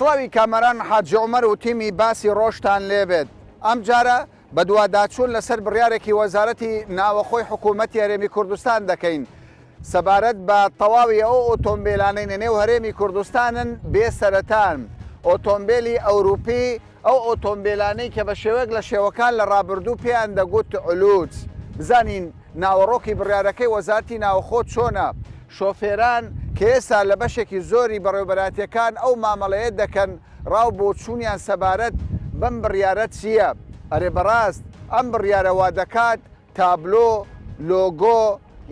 سڵاوی کامەران حاجی عومەر و تیمی باسی ڕۆژتان لێبێت. ئەم جارە بە دوواداچوون لەسەر بڕیارێکی وەزارەتی ناوەخۆی حکوومەتی هەرێمی کوردستان دەکەین. سەبارەت بە تەواوی ئەو ئۆتۆمبیلانەی نێو هەرێمی کوردستانن بێسەرەتان. ئۆتۆمبیلی ئەوروپی ئەو ئۆتۆمبیلانەی کە بە شێوەیەک لە شێوەکان لە ڕابردوو پێیان دەگوت علوچ. بزانین ناوەڕۆکی بڕیارەکەی وەزارەتی ناوەخۆ چۆنە؟ شۆفێران کە ئێستا لە بەشێکی زۆری بەڕێوەبەراتیەکان ئەو مامەڵەیە دەکەن ڕاو بۆ چوونیان سەبارەت بەم بڕیارە چییە؟ ئەرێ بەڕاست ئەم بڕیارە وا دەکات تابلۆ، لۆگۆ،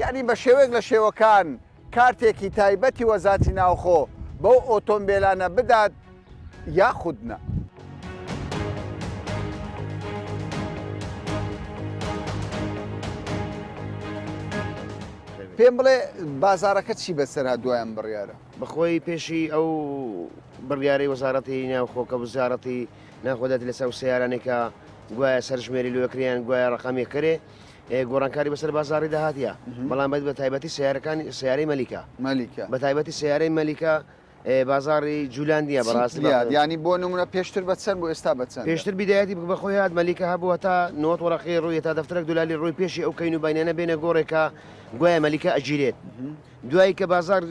یعنی بە شێوەیەک لە شێوەکان کارتێکی تایبەتی وەزارەتی ناوخۆ بەو ئۆتۆمبیلانە بدات یاخودنە. پێم بڵێ بازارەکە چی بەسەرا دوایان بڕیارە؟ بەخۆی پێشی ئەو بڕیارەی وەزارەتی ناوخۆکە وزارەتی ناخۆداتی لەسەر سیارانێکە گوایە سەرژمێری لۆکریان گوایە ڕقامی کرێ گۆڕانکاری بەسەر بازاری داهاتیە، بەڵام بە تایبەتی سیارەکانی سیارەی مەلیکە بە تایبەتی سیارەی مەلیکە بازاری جولاندیە بەڕاستی ینی بۆ نمونە پێشتر بەچەند بۆ ئێستا بەچەند پێشتر بیدایەتی بەخۆی هات مەلیکە هەبووە تا 90 وەرەقی ڕووی تا دەفتەرێک دلالی ڕووی پێشی ئەو کەین و باینانە بینە گۆڕێکە گوایە مەلیکە ئەگیرێت. دوایی کە بازار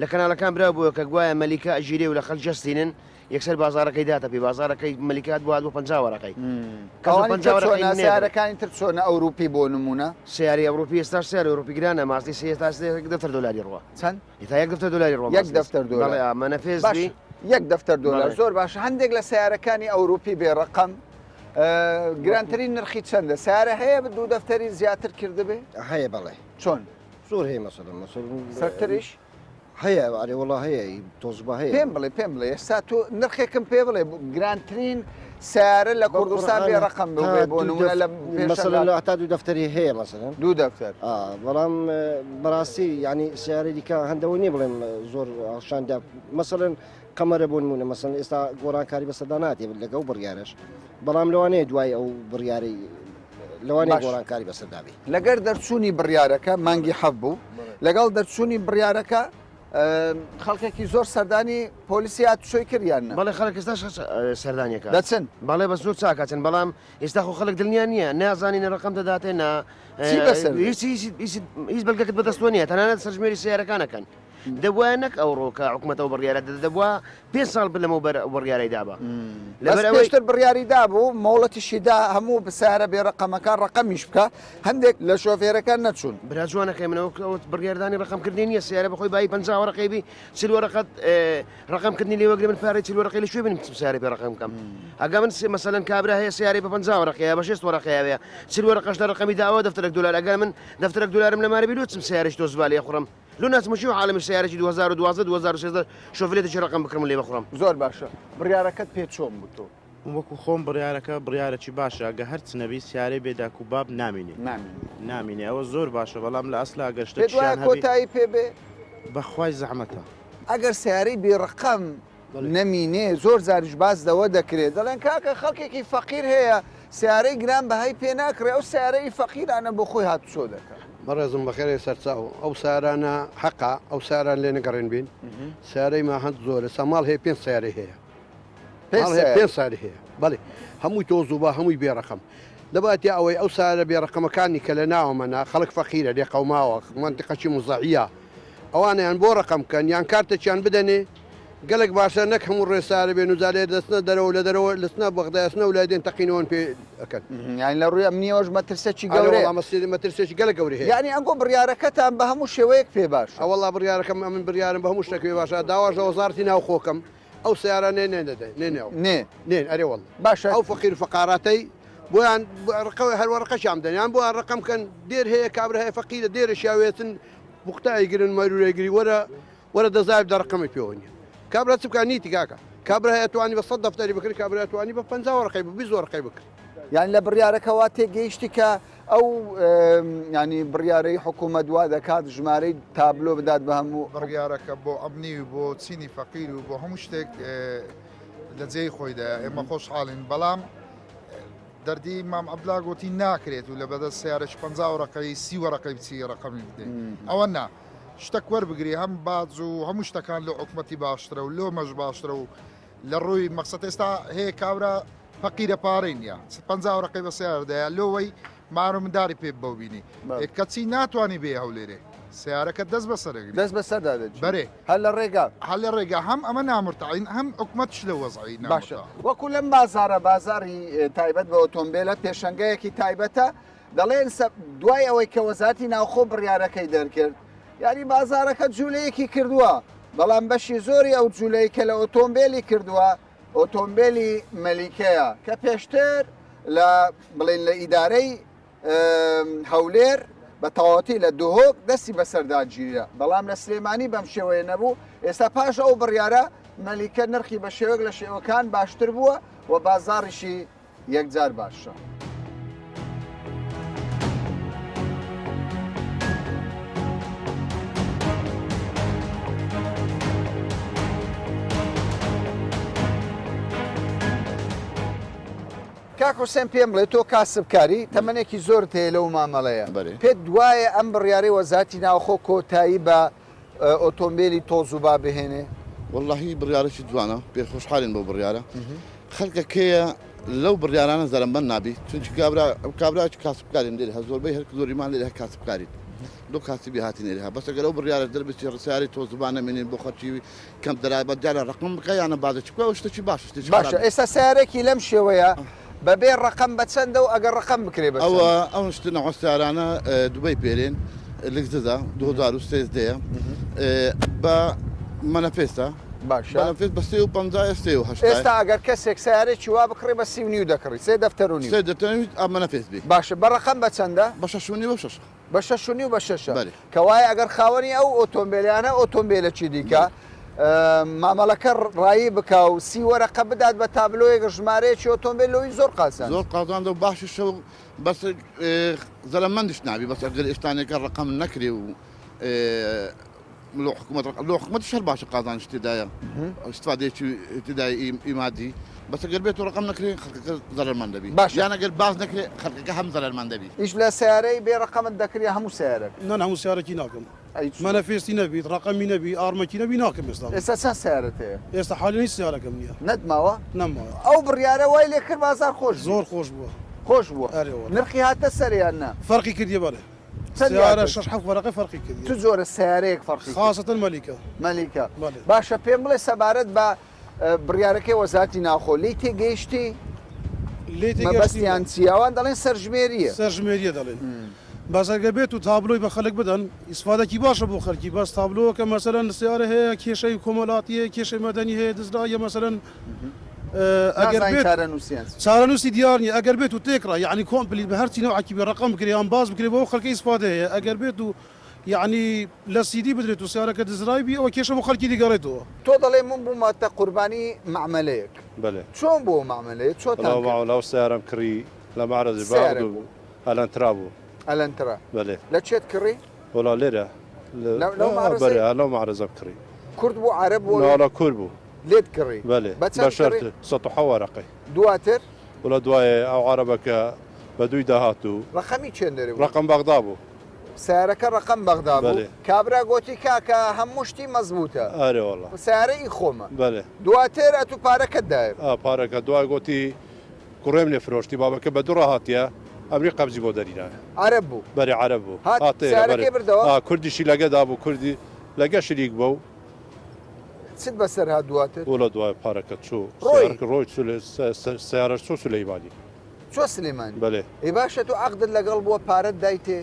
لە کەناڵەکان برا بووە کە گوایە مەلیکە ئەگیرێ و لە خەڵک جەستینن یەکسەر بازارەکەی داتە پێ بازارەکەی مەلیکات بووە بۆ 50 وەرەقەی سیارەکانی تر چۆنە ئەوروپی بۆ نمونە سیاری ئەوروپی ئێستا سیار ئەوروپی گرانە ماستی سێتا دەفتەر دلاری ڕوە چەند تا $1 ڕوە $1 مەنەفێزی $1 زۆر باش. هەندێک لە سیارەکانی ئەوروپی بێڕقم گرانترین نرخی چەندە؟ سیارە هەیە دوو دەفتەری زیاتر کردبێ؟ هەیە بەڵێ چۆن زۆر هەیە سەرتریش هەیە ئەرێ وڵا هەیە تۆزبە هەیە پێم بڵێ ئێستا تۆ نرخێکم پێ بڵێ گرانترین سیارە لە کوردستان بێ ڕقم بێ بۆ نمونە لە لە تا دوو دەفتەری هەیە مەسەلەن دوو دەفتەر بەڵام بەڕاستی ینی سیارە دیکە هەندەوە نیە بڵێم زۆر ئاشاندا مەسەلەن قەمەرە بۆ نمونە مەسەلەن ئێستا گۆڕانکاری بەسەدا ناتێ لەگەڵ بڕیارەش بەڵام لەوانەیە دوای ئەو بڕیارەی لەوانەیە گۆڕانکاری بەسەردابی لەگەر دەرچوونی بڕیارەکە مانگی حەب بوو لەگەڵ دەرچوونی بڕیارەکە خەڵکێکی زۆر سەردانی پۆلیسی هاتوشۆی کردیانە بەڵێ خەڵک ئێستاش سەردانیەکە دەچن بەڵێ بە زۆر چاکاتن بەڵام ئێستا خۆ خەڵک دڵنیان نییە نازانینە ڕقم دەداتێ هیچ بەلگەکەت بەدەستوە نیە تەنانەت سەرژمێری سیارەکانەکەن دەبووە نەک ئەوڕۆکە حکوومەتەوە بڕیارە دەبووە 5 ساڵ لەمە بڕیارەی دابە لەبەرەوەیتر بڕیاری دابوو مۆڵەتیشیدا هەموو بسیارە بێڕقەمەکان ڕقەمیش بکە هەندێک لە شۆفێرەکان نەچوون برا جوانەکەی منەوە بڕیاردانی ڕقمکردنی نیە سیارە بەخۆی بای 50 وەرەقەیبی 40 وەرەقەت ڕقمکردنی لێوەگرێ من پارەی 40 وەرەقەی لە شوێ بنیم سیارەی بێ ڕقم بکەم ئەگە من مەسەلەن کابرا هەیە سیارەی بە 50 وەرەقەیە بە 6 وەرەقەیە 40 وەرەقەش ڕقمی داوە دەفتەرێک دلار ئەگەر من دەفتەرێک دلارم لە مارەبی لوچم سیارەی تۆ زبالێ خوڕم لو ناس مشي وعالم السيارة 2012 2016 شوفليت شي رقم بكرم اللي بخرم زۆر باشە بڕیارەکەت پێ چۆن بوو وەکو خۆم بڕیارەکە بڕیارەکی باشە ئەگە هەرچ نەبی سیارەی بێداک و باب نامینێ ئەوە زۆر باشە بەڵام لە ئەسلا گەشتە کۆتایی پێ بێ بەخوای زەحمەتە ئەگەر سیارەی بێڕقەم نەمینێ زۆر زاریش باز دەوە دەکرێت دەڵێن کاکە خەڵکێکی فەقیر هەیە سیارەی گران بەهای پێ ناکرێ ئەو سیارەی فەقیرانە بۆ خۆی هاتوچۆ دەکات بەڕێزم بەخێرێ سەرچاو ئەو سارانە حەقا ئەو ساران لێ نەگەڕێن بین سارەی ما هەند زۆرە سەماڵ هەیە 5 سیارەی هەیە 5 ساری هەیە بەڵێ هەمووی تۆز و بە هەمووی بێڕەقەم دەباتی ئەوەی ئەو سارە بێڕەقەمەکانی کە لە ناومەنا خەڵک فەقیرە لێ قەوماوە منتیقەچی مزەعیە ئەوانیان بۆ ڕقمکەن یان کارتێکیان بدەنێ گەلک باشە نەک هەموو ڕێسارە بێن و زارێ دەستنە دەرەوە لە دەرەوە لەسنە بەغدایسنە و لای دێن تەقینەوەن پێ ئەەکەن یان لە ڕووی ئەمنیەوەش مەترسێکی گەورەیە مەترسێکی گەلە گەورە هەیە یعنی ئەنگۆ بڕیارەکەتان بە هەموو شێوەیەک پێ باش ئەوەڵا بڕیارەکەم ئەمن بڕیارم بە هەموو شتێکی باشە داواژە وەزارەتی ناو خۆکەم ئەو سیارە نێن ئەرێوەڵ باشە ئەو فەقیر فقاراتەی بۆیان ڕقەوەی هەروەڕقەشیان بدەن یان بۆیان ڕقم کەن دێر هەیە کابرا هەیە فەقیرە دێرە شاوێتن بوختایگرن مەرورەگری وەرە دەزایب دەڕقەمی پێوە نیە کابرا چ بکە نیتی کاکە کابرا هەیە توانی بە 100 دەفتەری بکرد کابرا توانی بە 50 وەرەقەی بە 20 وەرەقەی بکرد یان لە بڕیارەکەوا تێگەیشتی کە ئەو ینی بڕیارەی حکوومەت وا دەکات ژمارەی تابلۆ بدات بە هەموو بڕیارەکە بۆ ئەمنی و بۆ چینی فەقیر و بۆ هەموو شتێک لە جێی خۆیدا ئێمە خۆشحاڵین بەڵام دەردی مام ئەبلا گوتی ناکرێت و لە بەدەست سیارەش 50 وەرەقەی 30 وەرەقەی بچی ڕقەمی بدەین ئەوە نا شتێک وەربگری هەم باز و هەموو شتەکان لە حکومەتی باشترە و لۆمەش باشترە و لە ڕووی مەقسەد ئێستا هەیە کابرا فەقیرە پارەی نیە 50 ڕقی بە سیاردەیە لۆوەی مارو منداری پێ ببینی کەچی ناتوانانی بێ هەولێرێ سیارەکە دەست بەسەرگری دەست بەسەردا بەرێ هەر لە ڕێگا هەل لە ڕێگا هەم ئەمە نامرتعین هەم حکومەتش لە وەزعی باشە وەکو لەم بازارە بازاری تایبەت بە ئۆتۆمبیلە پێشەنگەیەکی تایبەتە دەڵێن دوای ئەوەی کە وەزارەتی ناوخۆ بڕیارەکەی دەرکرد یعنی بازارەکە جوولەیەکی کردووە بەڵام بەشی زۆری ئەو جوولەی کە لە ئۆتۆمبیلی کردووە ئۆتۆمبیلی مەلیکەیە کە پێشتر لە بڵێن لە ئیدارەی هەولێر بە تەواوەتی لە دوهۆک دەستی بەسەرداگیریە بەڵام لە سلێمانی بەم شێوەیە نەبوو ئێستا پاش ئەو بڕیارە مەلیکە نرخی بە شێوەیەک لە شێوەکان باشتر بووە و بازاڕیشی یەکجار باشە. کاک حوسێن پێم بڵێ تۆ کاسبکاری تەمەنێکی زۆرت هەیە لەو مامەڵەیە پێت دوایە ئەم بڕیارەی وەزارەتی ناوخۆ کۆتایی بە ئۆتۆمبیلی تۆز و با بهێنێ واللهی بڕیارێکی جوانە پێخۆشحالین بۆ بڕیارە خەڵکەکەیە لەو بڕیارانە زەرمبەر نابی چونکی کابراکی کاسبکاریم لێرە زۆربەی هەر زۆریمان لێرە کاسبکاریت لۆ کاسبی هاتی نێرە بەسەگە لەو بڕیارە دەربێتی ڕسیاری تۆزبانە منین بۆ خەرچی کەم دەرابەت دیارە ڕقم بکە یانە بازەچ بکە شتێکی باشە ئێستا سیارێکی لەم شێوەیە بەبێ ڕقم بە چەندە و ئەگەر ڕقم بکرێ بە ئەو شتە حۆستارانە دوبی پێرێن لەگزدا 2013 بە مەنەفێستا باشفێت بە 350 ئێستا ئەگەر کەسێک سیارێکی وا بکڕێ بە 39 دەکڕی 3 دەفتەرونی دەتەوێت ئەمەنەفێت بێ باشە بە ڕقم بە چەندە بە 6 و 6 بە 6 و بە 6 کەوایە ئەگەر خاوەنی ئەو ئۆتۆمبیلیانە ئۆتۆمبیلەکی دیکە مامەڵەکە ڕایی بکە و سی وەرەقە بدات بە تابلۆیەک ژمارەیەکی ئۆتۆمبیلەوەی زۆر قاسان زۆر قازان و باشی شەو بەس زەرمەندش نابی بەس ئەگەر ئێستانێکە ڕقم نەکرێ و لۆ حکومەت شەر باشە قازانش تێدایە استفادەیەکی تێدای ئیمادی بەس ئەگەر بێت و ڕقم نەکرێ خەڵکەکە زەرمەند دەبی باش یان ئەگەر باز نەکرێ خەڵکەکە هەم زەرمەند دەبی ئیش لە سیارەی بێ ڕقمت دەکرێ هەموو سیارەک نان هەموو سیارێکی ناکەم مەنەفێستی نەبیت ڕقمی نەبی ئارمەکی نەبی ناکەم ئێستا ئێستا چەند سیارەت هەیە ئێستا حالی هیچ سیارەکەم نییە نەدماوە نەماوە ئەو بڕیارە وای لێ کرد بازار خۆش زۆر خۆش بووە خۆش بووە نرخی هاتە سەریان نا فەرقی کردیە بەڵێ سیارە 6 وەرەقە فەرقی کردی تو زۆرە سیارەیەک فەرقی خاستن مەلیکە باشە پێم بڵێ سەبارەت بە بڕیارەکەی وەزارەتی ناوخۆ لی تێگەیشتی مەبەستیان چیاوان دەڵێن سەرژمێریە سەرژمێریە دەڵێن بازەگە بێت و تابلۆی بە خەڵک بدەن ئیسفادەکی باشە بۆ خەرکی باس تابلۆکە مەسەرەن سیارە هەیە کێشەی کۆمەڵاتیە کێشەی مەدەنی هەیە دزرایە مەسەرەن چارەنووسی دیارنی ئەگەر بێت و تێکڕ یعنی کۆمپلیت بە هەرچی نەوەکی بێ ڕقم بکرێ یان باز بکرێ بۆ خەڵکی ئیسفادە هەیە ئەگەر بێت و یعنی لە سیدی بدرێت و سیارەکە دزرای بی ئەوە کێشە بۆ خەڵکی دیگەڕێتەوە تۆ دەڵێ من بوومەتە قوربانی معمەلەیەک چۆن بۆ معمەلەیە چۆن سیارم کڕی لە مارەزی باغ ئەلەنترا بوو ئەلەنترا لە چێت کڕی وڵا لێرە لەو مارەزەم کڕی کورد بوو عەرەب بوو ناڵە کورد بوو لێت کڕی بەشەرت 100 وەرەقەی دواتر وڵە دوایە ئەو عەرەبەکە بە دووی داهات و ڕقەمی چێن دەرێ ڕقم بەغدا بوو سیارەکە ڕقم بەغدا بوو کابرا گوتی کاکە هەموو شتی مەزبوطە ئەرێ وەڵا سیارەی خۆمە بەێ دواتر ئەتو پارەکەت دایر پارەکە دوای گوتی کوڕێم لێ فرۆشتی بابەکە بە دوڕە هاتیە ئەمری قەبزی بۆ دەرینایە عەرەب بوو بەری عەرەب بوو بردەوە کوردیشی لەگەدا بوو کوردی لەگە شریک بوو چت بەسەر هات دواتر وڵە دوای پارەکە چوو ڕۆی سیارە چۆ سولەیمانی چۆ سلێمانی بەێ ئەی باشە تو عقدت لەگەڵ بووە پارەت دایتێ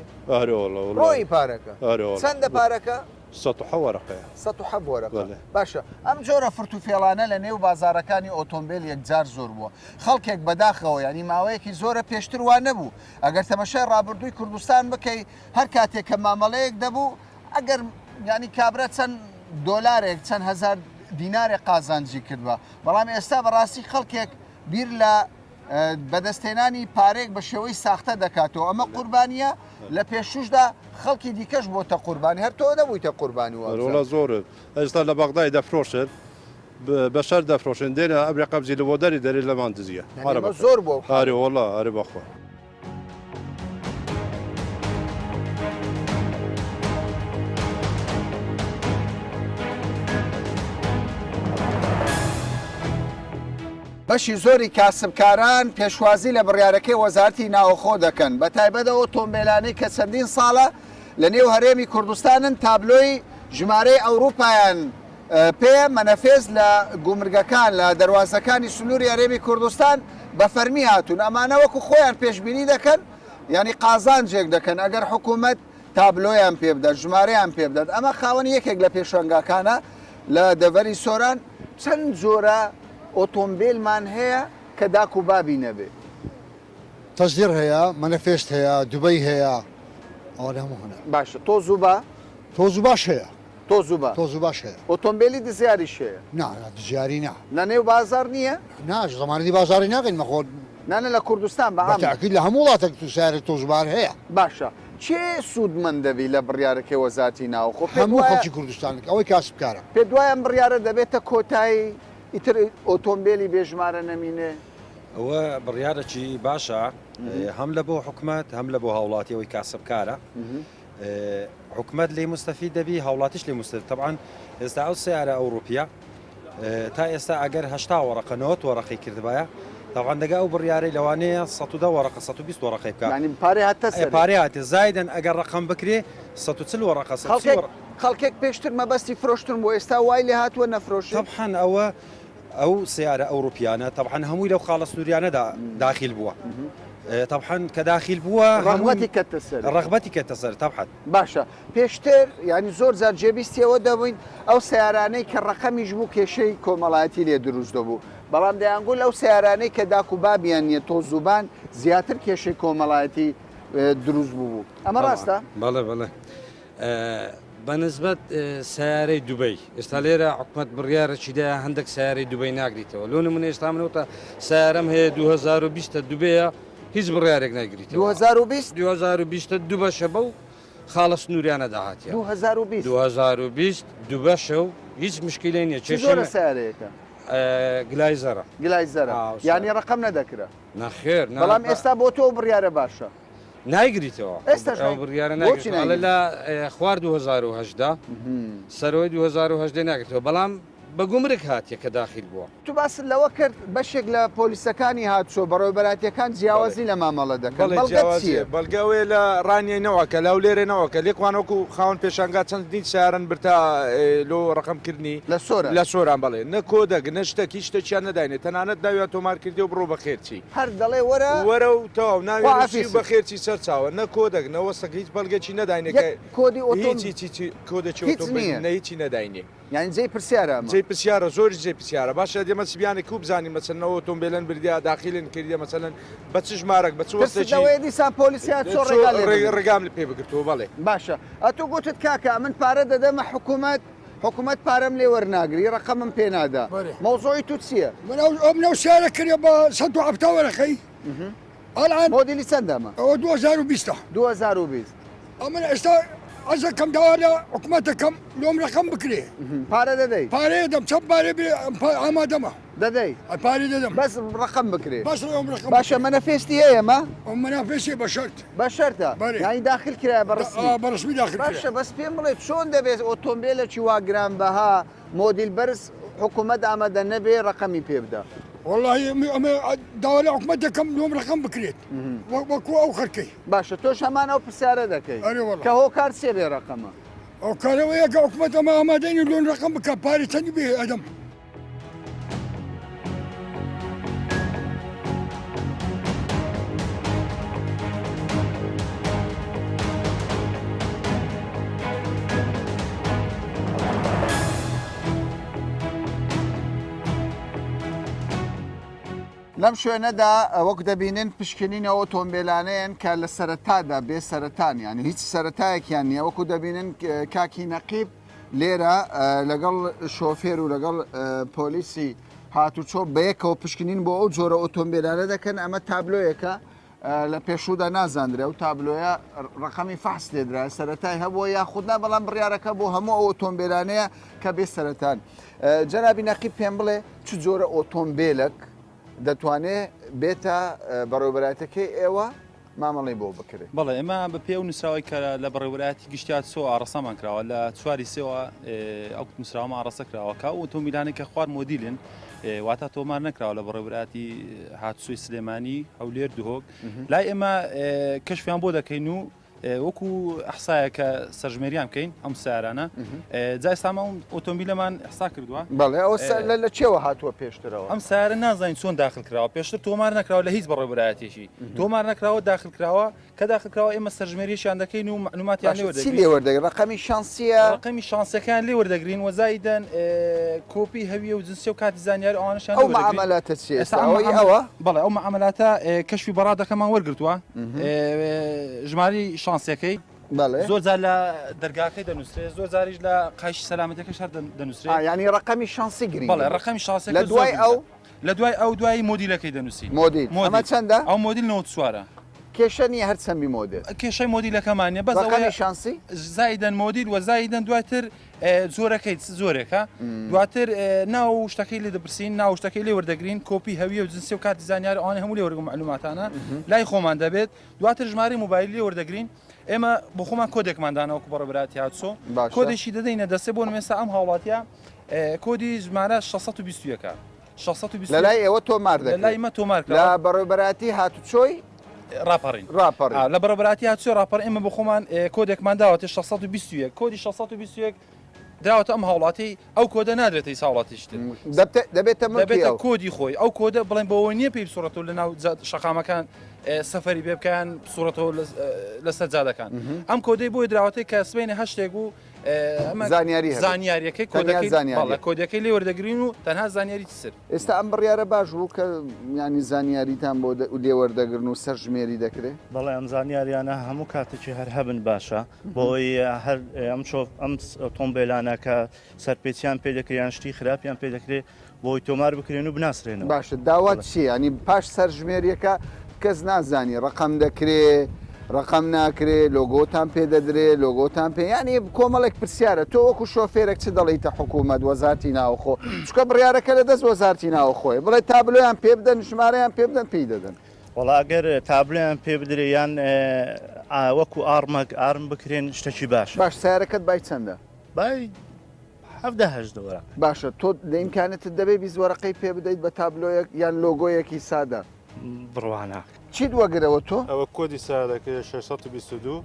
ڕۆی پارەکە چەندە پارەکە؟ 100 وەرەقە باشە ئەم جۆرە فرت و فێڵانە لە نێو بازارەکانی ئۆتۆمبیل یەکجار زۆر بووە خەڵکێک بەداخەوە ینی ماوەیەکی زۆرە پێشتر وان نەبوو ئەگەر تەمەشای ڕابردووی کوردستان بکەی هەر کاتێک کە مامەڵەیەک دەبوو ئەگەر ینی کابرا چەند دۆلارێک چەند هزار دینارێک قازانجی کردووە بەڵام ئێستا بەڕاستی خەڵکێک بیر لە بەدەستێنانی پارێک بە شێوەی ساختە دەکاتەوە ئەمە قوربانیە لە پێشوشدا خەڵکی دیکەش بۆتە قوربانی هەر تۆ دەبوویتە قوربانی وڵە زۆرت ئێستا لە بەغدای دەفرۆشت بەشەر دەفرۆشن دێنە ئەبرێ قەبزی لە بۆ دەری دەری لەمان دزیە زۆر بۆ هارێ وڵا هەرێ بەخوا بەشی زۆری کاسبکاران پێشوازی لە بڕیارەکەی وەزارەتی ناوەخۆ دەکەن بە تایبەتە ئۆتۆمبیلانەی کە چەندین ساڵە لە نێو هەرێمی کوردستانن تابلۆی ژمارەی ئەوروپایان پێ مەنەفێز لە گومرگەکان لە دەواازەکانی سنووری هەرێمی کوردستان بە فەرمی هاتوون ئەمانە وەکو خۆیان پێشببینی دەکەن ینی قازانجێک دەکەن ئەگەر حکوومەت تابلۆیان پێ بدات ژمارەیان پێ بدات ئەمە خاوەنی یەکێک لە پێشەنگاکانە لە دەڤەری سۆران چەند جۆرە ئۆتۆمبیلمان هەیە کە داک و بابی نەبێ تەزدیر هەیە مەنەفێست هەیە دوبەی هەیە ئەوە هەموو هەنە باشە تۆز و بە تۆز و باش هەیە تۆز و بە تۆز و باش هەیە ئۆتۆمبیلی دزیاریش هەیە دژیاری نا لە نێو بازار نییە ناش زمانی بازاری ناقین مەخۆ نانە لە کوردستان بە تاکیل لە هەموو وڵاتێک تو سیارە تۆزبار هەیە باشە چێ سوودمەند دەبی لە بڕیارەکەی وەزارەتی ناوخۆ هەموو خەڵکی کوردستانێک ئەوەی کاسبکارە پێ دوایان بڕیارە دەبێتە کۆتایی ئیتر ئۆتۆمبیلی بێژمارە نەمینێ ئەوە بڕیارەکی باشە هەم لە بۆ حکومەت هەم لە بۆ هاوڵاتیەوەی کاسبکارە حکومەت لێ مستەفید دەبی هاوڵاتیش لێ مستەفید طبعاً ئێستا ئەو سیارە ئەوروپیە تا ئێستا ئەگەر 80 وەرەقەنەوە وەرەقی کردبایە طبعاً دەگا ئەو بڕیارەی لەوانەیە 110 وەرەقە 120 وەرەقەی بکات ینی پارێ هاتە سەر پارێ هاتێ زایدن ئەگەر ڕقم بکرێ 140 وەرەقە خەڵکێک پێشتر مەبەستی فرۆشتن بۆ ئێستا وای لێ هاتووە نەفرۆشت طبعاً ئەو سیارە ئەوروپیانە طبعاً هەمووی لەو خاڵە سنووریانەدا داخل بووە طبعاً کە داخل بووە ڕغبەتی کەتە سەر طبعاً باشە پێشتر ینی زۆر زار جێبیستیەوە دەبووین ئەو سیارانەی کە ڕقەمیش بوو کێشەی کۆمەڵایەتی لێ دروست دەبوو بەڵام دەیانگوول ئەو سیارانەی کە داک و بابیان نیە تۆزوبان زیاتر کێشەی کۆمەڵایەتی دروست بوو ئەمە ڕاستە؟ بەڵێ بەڵێ بەنسبەت سیارەی دوبەی ئێستا لێرە حکومەت بڕیارەچیدا هەندێک سیارەی دوبەی ناگریتەوە لۆ نمونە ئێستا منەوە سیارەم هەیە 2020 دوبەیە هیچ بڕیارێک ناگریتەوە 2020 دوو بەشە بەو خاڵە سنووریانە داهاتیە 2020 دوو بەشە و هیچ مشکلەی نییە چێشۆرە سیارەیەەکە گلایزەرە ینی ڕقم نەدەکرا نەخێر بەڵام ئێستا بۆ تۆ بڕیارە باشە نایگریتەوە بڕیارە ناگریتەوە لە خوار 2010 سەرۆی 2010 ناگرێتەوە بەڵام بە گومرگ هاتیە کە داخل بووە تو باس لەوە کرد بەشێک لە پۆلیسەکانی هاتچۆ بەڕێوەبەراتیەکان جیاوازی لە مامەڵە دەکەن بەڵگەوێ لە ڕانیەوەکە لەو لێرێنەوەکە لێکوانەوەکو خاون پێشانگا چەندین سیارن برتا لۆ ڕقمکردنی لە سۆران بڵێ نە کۆدەگ نە شتێکی شتێکیان نەداینێت تەنانەت داوێت تۆمار کردی و بڕۆ بە خێرچی هەر دەڵێ وەرە و تاو ناوی بە خێرچی سەر چاوە نە کۆدەگ نەوەستەکە هیچ بەڵگەکی نەداینێت کۆدی کۆدەکی هیچی نەداینێ یانی جێی پرسیارە جێی پرسیارە زۆری جێ پرسیارە باشە دێمە سبیانی کوب زانانی مەچەنەوە ئۆتۆمبیلەن بردیا داخلن کردە مەسەن بە چ ژمارەك بە چوەستەوەی دیسان پۆلیسیان ڕێگام لە پێ بگرتەوە بەڵێ باشە ئەتۆ گوتت کاکە من پارە دەدەمە حکوومەت پارەم لێ وەرناگری ڕقەمم پێ نادا مۆزۆی تو چییە؟ منەو سیارە کردێ بە 170 وەرەقەی ئەڵان مۆدیلی چەندەمە؟ ئەوە 2020 2020 ئەمن ئێستا ئەزەکەم داوا لە حکوومەتەکەم لۆم ڕقم بکرێ پارە دەدەی پارەیە دەم چەند پارێ ئامادەمە دەدەی پارێ دەدەم بەس ڕقم بکرێ باشە مەنەفێستی هەیەمە مەنافێسی بە شەرت بە شەرتە یانی داخل کرایە بەڕسمی داخل باشە بەس پێم بڵێ چۆن دەبێت ئۆتۆمبیلێکی وا گران بەها مۆدیل بەرز حکوومەت ئامادە نەبێ ڕقەمی پێ بدە والله داوا لە حکوومەت دەکەم لۆم ڕقم بکرێت وەکو ئەو خەرکەی باشە تۆش هەمان ئەو پرسیارە دەکەی کە هۆکار سێ بێ ڕقەمە ئەو کارەوەیە کە حکوومەت ئەمە ئامادەین لۆن ڕقم بکە پارێ چەندی بێ ئەدەم لەم شوێنەدا وەک دەبینن پشکنینەوە ئۆتۆمبیلانەیەن کە لە سەرەتادا بێ سەرەتان یانی هیچ سەرەتایەکیان نییە وەکو دەبینن کاکی نەقیب لێرە لەگەڵ شۆفێر و لەگەڵ پۆلیسی هاتوچۆ بەیەکەوە پشکنین بۆ ئەو جۆرە ئۆتۆمبیلانە دەکەن ئەمە تابلۆیەکە لە پێشودا نازاندرێ و تابلۆیە ڕقەمی فحس لێدرا سەرەتای هەبووە یاخودنا بەڵام بڕیارەکە بۆ هەموو ئەو ئۆتۆمبیلانەیە کە بێ سەرەتان جەنابی نەقیب پێم بڵێ چ جۆرە ئۆتۆمبیلێک دەتوانێت بێتە بەڕێوەبەراتەکەی ئێوە مامەڵی بۆ بکرێت بەڵێ ئێمە بە پێ و نووسراوی کە لە بەڕێوەبەراتی گشتات سۆ ئاڕەسەمان کراوە لە چواری سێوە ئەو نووسراوەمە ئاڕەسە کراوەکە و ئۆتۆمبیلانی کە خوار مۆدیلن واتە تۆمار نەکراوە لە بەڕێوەبراتی هاتسوی سلێمانی هەولێر دوهۆک لای ئێمە کەشفیان بۆ دەکەین و وەکو ئەحسایە کە سەرژمێریان بکەین ئەم سیارانە جای ساما ئۆتۆمبیلەمان ئەحسا کردووە بەڵێ ئەو لە چێوە هاتووە پێشترەوە ئەم سیارە نازانین چۆن داخل کراوە پێشتر تۆمار نەکراوە لە هیچ بەڕێوەبرایەتێکی تۆمار نەکراوە داخل کراوە کە داخل کراوە ئێمە سەرژمێریشیان دەکەین و معلوماتیان لێ وەردەگرین ڕقەمی شانسیە ڕقەمی شانسەکان لێ وەردەگرین وەزایدەن کۆپی هەویە و جنسیە و کاتی زانیاری ئەوانەشان ئەو معاملاتە چیە ئەوە بەڵێ ئەو معاملاتە کەشفی بەڕادەکەمان وەرگرتووە ژماری شانسەکەی زۆر جار لە دەرگاکەی دەنووسێت زۆر جاریش لە قایشی سەلامەتەکەش هەر دەنووسێت ینی ڕقەمی شانسی گرین بەڵێ ڕقەمی شانسەکە لە دوای ئەو لە دوای ئەو دوای مۆدیلەکەی دەنووسین مۆدیل ئەمە چەندە ئەو مۆدیل 94 کێشە نیە هەر چەندی مۆدل کێشەی مۆدیلەکەمانە بەس ڕقەمی شانسی زایدەن مۆدیل و زایدەن دواتر زۆرەکەی زۆرێکە دواتر ناو شتەکەی لێ دەپرسین ناو شتەکەی لێ وەردەگرین کۆپی هەویە و جنسی و کاتی زانیاری ئەوانە هەموو لێ وەرگن معلوماتانە لای خۆمان دەبێت دواتر ژمارەی موبایل لێ وەردەگرین ئێمە بۆ خۆمان کۆدێکماندانەوەکو بەڕێبراتی هاتسۆ کۆدێکی دەدەینە دەسێ بۆ نمێستا ئەم هاوڵاتیە کۆدی ژمارە 621 لە لای ئێوە تۆمار دەکەن لای مە تۆمار لە بەڕێبراتی هاتوچۆی راپەڕین لە بەڕێبراتی هاتوچۆ راپەڕ ئێمە بۆ خۆمان کۆدێکمان داوەتە 621 کۆدی 621 داوەتە ئەم هاوڵاتی ئەو کۆدە نادرێتەی ساوڵاتیشتر دەبێتە کۆدی خۆی ئەو کۆدە بڵێن بەەوە نییە پێی سوورەتەوە لە ناو شەقامەکان سەفەری پێ بکەن سوورەتەوە لەسەر جادەکان ئەم کۆدەی بۆی دراوەتەی کە سبەینە هەشتێک و زانیاریەکەی کۆدەکەی لێ وەردەگرین و تەنها زانیاری سر ئێستا ئەم بڕیارە باش بوو کە ینی زانیاریتان بۆ لێ وەردەگرن و سەرژمێری دەکرێت بەڵێ ئەم زانیاریانە هەموو کاتێکی هەر هەبن باشە بۆی هەر ئەم ئەم ئۆتۆمبیلانە کە سەرپێچیان پێ دەکریان شتی خراپیان پێ دەکرێت بۆی تۆمار بکرێن و بناسرێنەوە باشە داوات چی ینی پاش سەرژمێریەکە کەس نازانی ڕقم دەکرێت ڕقم ناکرێت لۆگۆتان پێ دەدرێت لۆگۆتان پێ ینی کۆمەڵێک پرسیارە تۆ وەکو شۆفێرێک چ دەڵیتە حکوومەت وەزارتی ناوخۆ چکە بڕیارەکە لە دەست وەزارتی ناوخۆی بڵێ تابلۆیان پێ بدەن ژمارەیان پێ بدەن پێی دەدەن وڵا ئەگەر تابلۆیان پێ بدرێ یان وەکو ئارم بکرێن شتێکی باش سیارەکەت بای چەندە؟ بای 17 دۆرە باشە تۆ دەیمکانێتت دەبێ بیزوەرەقەی پێ بدەیت بە تابلۆیەک یان لۆگۆیەکی سادە بڕوانە چیت وەگرەوە تۆ؟ ئەوە کۆدی سادەکە 622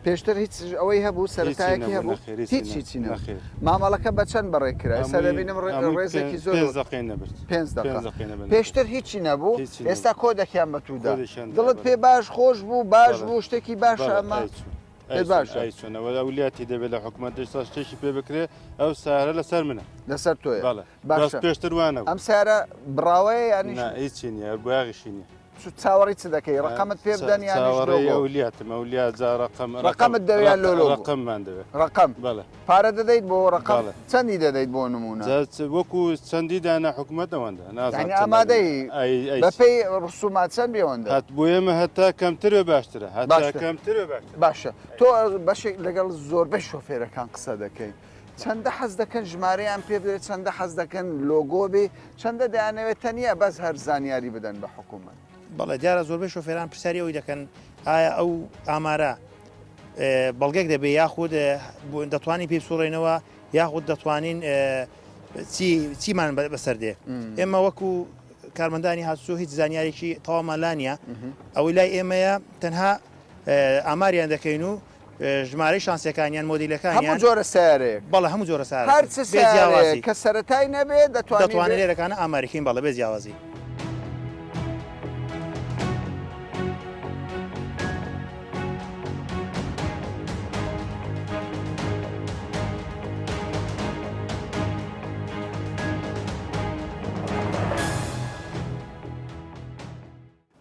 پێشتر هیچ ئەوەی هەبوو سەرتایەکی هەبوو هیچی چینە مامەڵەکە بە چەند بەڕێکرا ئێستا دەبینم ڕێزێکی زۆر 5 پێشتر هیچی نەبوو ئێستا کۆدەکیان بەتوودا دڵت پێ باش خۆش بوو باش بوو شتێکی باش ئەمە ولاتی دەبێت لە حکوومەت دەستا شتێکی پێ بکرێت ئەو سارە لەسەر منە لەسەر تۆی باش پێشتر وانە ئەم سارە بڕاوەیە یانی هیچی نیە بۆیاغیشی نیە چاوەڕی چ دەکەی ڕقەمت پێ بدەن یانولیاتم ئەولیا جا ڕقەمت دەویان لۆ ڕقممان دەوێت ڕقم پارە دەدەیت بۆ ڕقم چەندی دەدەیت بۆ نمونە وەکو چەندی دانا حکوومەت ئەوەندە نازانی ئامادەی بەپێی ڕسومات چەند بێوەندە هات بۆ ئێمە هەتا کەمترە باشترە هەتا کەمترە باشە تۆ بەشێک لەگەڵ زۆربەی شۆفێرەکان قسە دەکەیت چەندە حەز دەکەن ژمارەیان پێ بدرێت چەندە حەز دەکەن لۆگۆ بێ چەندە دەیانەوێت تەنیە بەس هەر زانیاری بدەن بە حکوومەت بەڵێ دیارە زۆربەی شۆفێران پرسیاری ئەوی دەکەن ئایا ئەو ئامارە بەڵگێک دەبێ یاخود دەتوانین پێی سوڕێنەوە یاخود دەتوانین چیمان بەسەر دێ ئێمە وەکو کارمەندانی هاتوچۆ هیچ زانیارێکی تەوامان لانیە ئەوەی لای ئێمەیە تەنها ئاماریان دەکەین و ژمارەی شانسیەکانیان مۆدیلەکانیان هەموو جۆرە سیارێک بەڵێ هەموو جۆرە سیارێک هەر چ سیارێک کە سەرەتای نەبێت دەتوانێت لێرەکانە ئاماریکەین بەڵێ بێ جیاوازی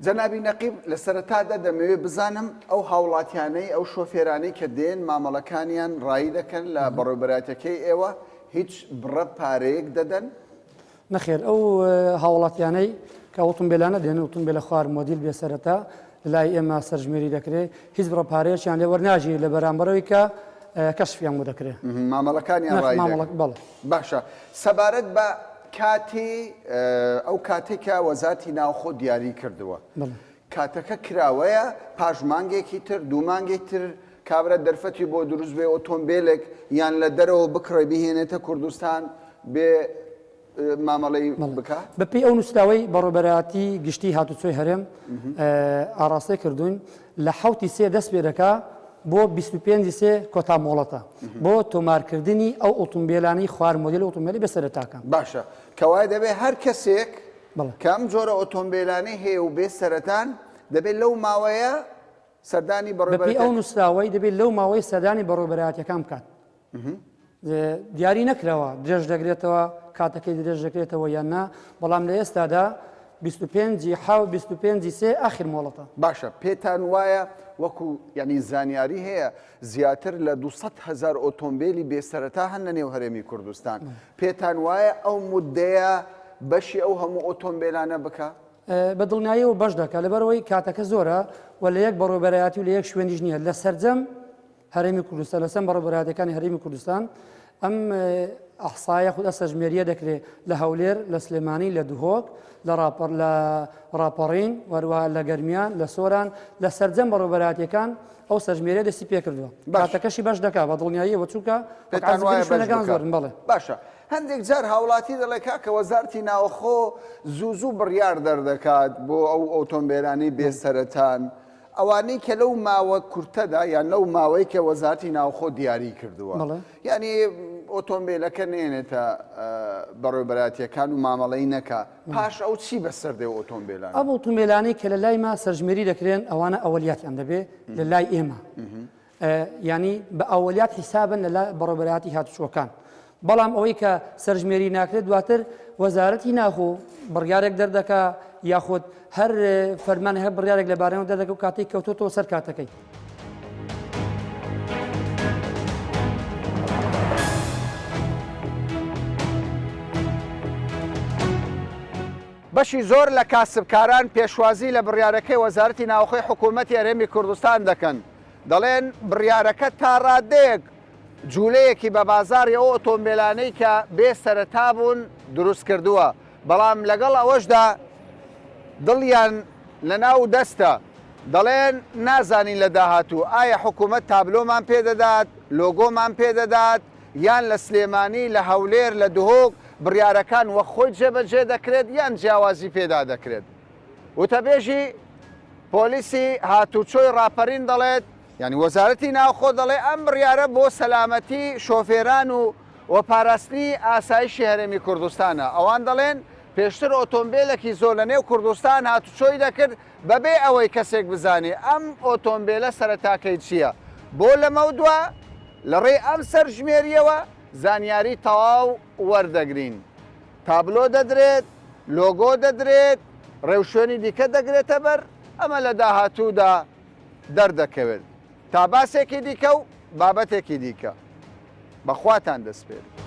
جەنابی نەقیب لە سەرەتادا دەمەوێت بزانم ئەو هاوڵاتیانەی ئەو شۆفێرانەی کە دێن مامەڵەکانیان ڕایی دەکەن لە بەڕێوەبەراتەکەی ئێوە هیچ بڕە پارەیەک دەدەن؟ نەخێر ئەو هاوڵاتیانەی کە ئۆتۆمبیلانە دێن ئۆتۆمبیلە خوار مۆدیل بێ سەرەتا لای ئێمە سەرژمێری دەکرێت هیچ بڕە پارەیەکیان لێ وەرناژی لە بەرامبەرەوەی کە کەشفیان بۆ دەکرێت مامەڵەکانیان ڕای باشە سەبارەت بە کاتی ئەو کاتێکە وەزارتی ناوخۆ دیاری کردووە کاتەکە کراوەیە پاش مانگێکی تر دوو مانگێک تر کابرا دەرفەتی بۆ دروست بێ ئۆتۆمبیلێک یان لە دەرەوە بکڕێ بهێنێتە کوردستان بێ مامەڵەی بکە بەپی ئەو نووسراوەی بەڕۆبەراتی گشتی هاتوچۆی هەرێم ئاراستەی کردوین لە حوتی سێ دەست پێ دەکا بۆ 25 سێ کۆتا مۆڵەتە بۆ تۆمارکردنی ئەو ئۆتۆمبیلانی خوار مۆدیل ئۆتۆمبیلی بەسەرەتاکەن باشە کەوای دەبێت هەر کەسێک کەم جۆرە ئۆتۆمبیلانی هەیە و بێ سەرەتان دەبێت لەو ماوەیە سەردانی بەپی ئەو نووسراوەی دەبێت لەو ماوەی سەردانی بەڕۆبەراتیەکان بکات دیاری نەکراوە درێژ دەگرێتەوە کاتەکەی درێژ دەکرێتەوە یان نا بەڵام لە ئێستادا 25 سێ ئاخر مۆڵەتە باشە پێتان وایە وەکو ینی زانیاری هەیە زیاتر لە 200,000 ئۆتۆمبیلی بێسەرەتا هەن لە نێو هەرێمی کوردستان پێتان وایە ئەو مودەیە بەشی ئەو هەموو ئۆتۆمبیلانە بکە بە دڵنیاییەوە بەش دەکات لەبەرەوەی کاتەکە زۆرە و لە یەک بەڕۆبەرایەتی و لە یەک شوێنیش نییە لە سەرجەم هەرێمی کوردستان لەسەر بەڕۆبەرایەتەکانی هەرێمی کوردستان ئەم ئەحسایە خودە سەژمێریە دەکرێت لە هەولێر لە سلێمانی لە دوهۆک لە ڕاپەڕین وەروە لە گەرمیان لە سۆران لە سەرجەم بەڕۆبەرایەتەکان ئەو سەژمێریە دەستی پێ کردووە کاتەکەشی بەش دەکات بە دڵنیاییەوە چووکە شوێنەکان زۆرن بڵێ باشە هەندێک جار هاوڵاتی دەڵێ کاکە وەزارتی ناوەخۆ زوو بڕیار دەردەکات بۆ ئەو ئۆتۆمبیلانی بێسەرەتان ئەوانەی کە لەو ماوە کورتەدا یان لەو ماوەی کە وەزارتی ناوخۆ دیاری کردووە ینی ئۆتۆمبیلەکە نێنێتە بەڕێوەبەراتیەکان و مامەڵەی نەکە پاش ئەو چی بەسەردێ ئۆتۆمبیلان ئەم ئۆتۆمبیلانی کە لە لای ما سەرژمێری دەکرێن ئەوانە ئەوەلیاتیان دەبێ لە لای ئێمە ینی بە ئەوەلیات حیسابن لە لای بەڕێوەبەراتی هاتوچۆکان بەڵام ئەوەی کە سەرژمێری ناکرێت دواتر وەزارەتی ناخۆ بڕیارێک دەردەکا یاخود هەر فەرمانی هەر بڕیارێک لەبارەوە دەردەکە و کاتێک کەوتۆتەوە سەر کاتەکەی بەشی زۆر لە کاسبکاران پێشوازی لە بڕیارەکەی وەزارەتی ناوخۆی حکوومەتی هەرێمی کوردستان دەکەن دەڵێن بڕیارەکە تا ڕادەیەک جوولەیەکی بە بازاری ئەو ئۆتۆمبیلانەی کە بێ سەرەتا بوون دروست کردووە بەڵام لەگەڵ ئەوەشدا دڵیان لە ناو دەستە دەڵێن نازانین لە داهاتوو ئایا حکوومەت تابلۆمان پێدەدات لۆگۆمان پێدەدات یان لە سلێمانی لە هەولێر لە دهۆک بڕیارەکان وە خۆی جێبەجێ دەکرێت یان جیاوازی پێدا دەکرێت وتەبێژی پۆلیسی هاتوچۆی ڕاپەرین دەڵێت ینی وەزارەتی ناوخۆ دەڵێ ئەم بڕیارە بۆ سەلامەتی شۆفێران و پاراستنی ئاسایشی هەرێمی کوردستانە ئەوان دەڵێن پێشتر ئۆتۆمبیلێکی زۆر لە نێو کوردستان هاتوچۆی دەکرد بەبێ ئەوەی کەسێک بزانێ ئەم ئۆتۆمبیلە سەرەتاکەی چییە بۆ لەمە دووە لە ڕێی ئەم سەرژمێریەوە زانیاری تەواو وەردەگرین تابلۆ دەدرێت لۆگۆ دەدرێت ڕێوشێنی دیکە دەگرێتە بەر ئەمە لە داهاتوودا دەردەکەوێت تا باسێکی دیکە و بابەتێکی دیکە بەخواتان دەست پێێت.